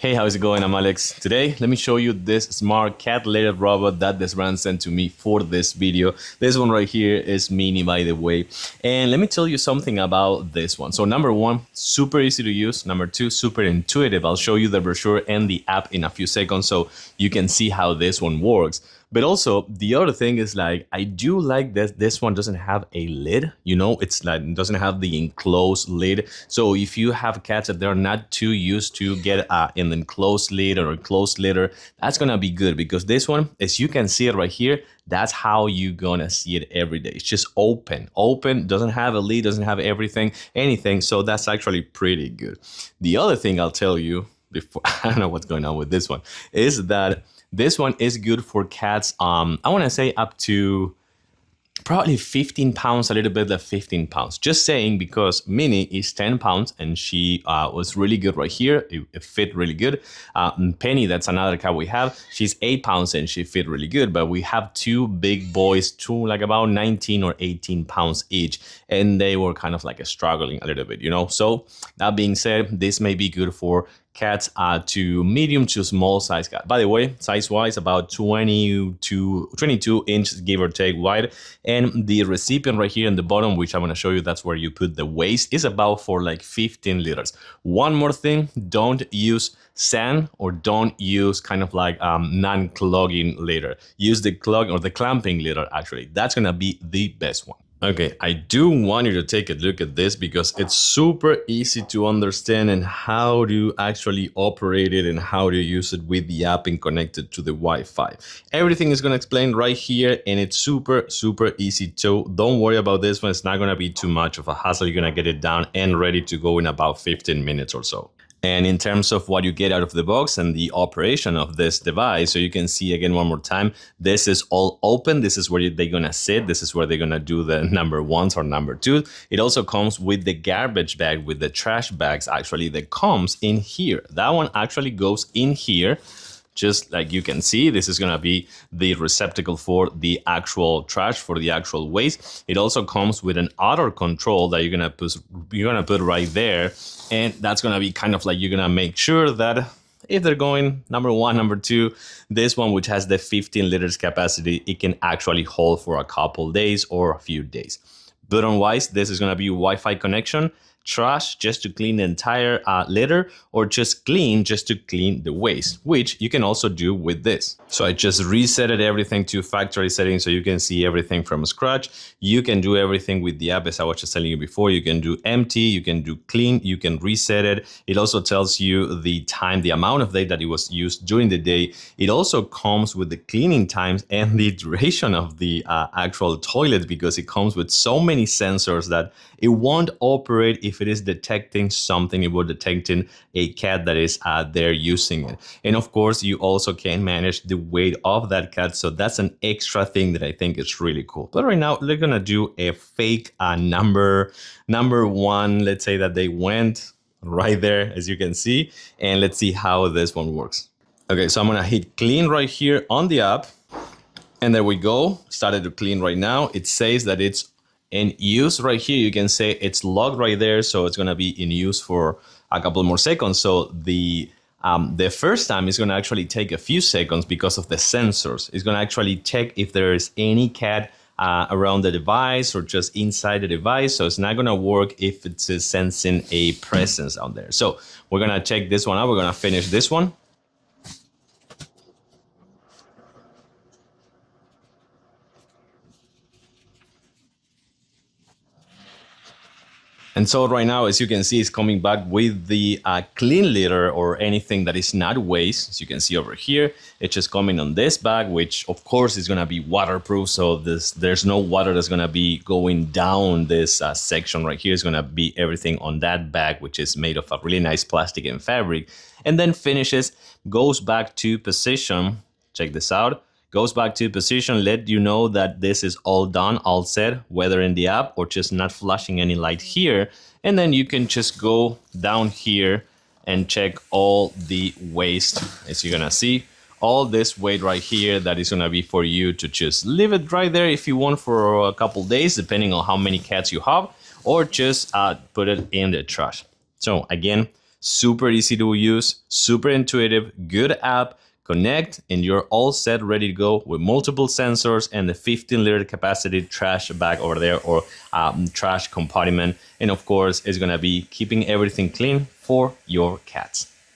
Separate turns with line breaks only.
Hey, how's it going? I'm Alex. Today, let me show you this smart cat litter robot that this brand sent to me for this video. This one right here is Mini, by the way. And let me tell you something about this one. So number one, super easy to use. Number two, super intuitive. I'll show you the brochure and the app in a few seconds so you can see how this one works. But also, the other thing is like, I do like that this one doesn't have a lid, you know, it's like, it doesn't have the enclosed lid. So if you have cats that they're not too used to get an enclosed lid or a closed litter, that's gonna be good because this one, as you can see it right here, that's how you're gonna see it every day. It's just open, doesn't have a lid, doesn't have anything. So that's actually pretty good. The other thing I'll tell you before, I don't know what's going on with this one, is that this one is good for cats. I want to say up to probably 15 pounds, a little bit less 15 pounds. Just saying because Minnie is 10 pounds and she was really good right here. It fit really good. Penny, that's another cat we have. She's 8 pounds and she fit really good. But we have two big boys, two like about 19 or 18 pounds each. And they were kind of like struggling a little bit, you know. So that being said, this may be good for cats to medium to small size cat. By the way, size wise about 22 inches give or take wide, and the recipient right here in the bottom, which I'm going to show you, that's where you put the waste, is about for like 15 liters. One more thing, don't use sand or don't use kind of like non-clogging litter. Use the clog or the clamping litter. Actually, that's going to be the best one. Okay, I do want you to take a look at this because it's super easy to understand and how to actually operate it and how to use it with the app and connect it to the Wi-Fi. Everything is going to explain right here and it's super easy. So don't worry about this one. It's not going to be too much of a hassle. You're going to get it down and ready to go in about 15 minutes or so. And in terms of what you get out of the box and the operation of this device, so you can see again one more time, this is all open. This is where they're gonna sit. This is where they're gonna do the number ones or number two. It also comes with the garbage bag, with the trash bags actually that comes in here. That one actually goes in here. Just like you can see, this is going to be the receptacle for the actual trash, for the actual waste. It also comes with an odor control that you're going to put right there. And that's going to be kind of like, you're going to make sure that if they're going number one, number two, this one, which has the 15 liters capacity, it can actually hold for a couple days or a few days. Button wise, this is going to be Wi-Fi connection, trash just to clean the entire litter, or just clean the waste, which you can also do with this. So I just resetted everything to factory settings so you can see everything from scratch. You can do everything with the app, as I was just telling you before. You can do empty, you can do clean, you can reset it. It also tells you the time, the amount of day that it was used during the day. It also comes with the cleaning times and the duration of the actual toilet, because it comes with so many sensors that it won't operate if it is detecting something. It will detecting a cat that is there using it. And of course, you also can manage the weight of that cat. So that's an extra thing that I think is really cool. But right now, they're gonna do a fake number one. Let's say that they went right there, as you can see. And let's see how this one works. Okay, so I'm gonna hit clean right here on the app. And there we go, started to clean right now. It says that it's in use right here. You can say it's logged right there, so it's gonna be in use for a couple more seconds. So the first time is gonna actually take a few seconds because of the sensors. It's gonna actually check if there is any cat around the device or just inside the device. So it's not gonna work if it's sensing a presence out there. So we're gonna check this one out. We're gonna finish this one. And so right now, as you can see, it's coming back with the clean litter or anything that is not waste. As you can see over here, it's just coming on this bag, which of course is going to be waterproof. So there's no water that's going to be going down this section right here. It's going to be everything on that bag, which is made of a really nice plastic and fabric. And then finishes, goes back to position. Check this out. Goes back to position, let you know that this is all done, all set, whether in the app or just not flashing any light here. And then you can just go down here and check all the waste. As you're gonna see, all this weight right here, that is gonna be for you to just leave it right there if you want for a couple days, depending on how many cats you have, or just put it in the trash. So again, super easy to use, super intuitive, good app. Connect and you're all set, ready to go with multiple sensors and the 15-liter capacity trash bag over there, or trash compartment. And of course, it's gonna be keeping everything clean for your cats.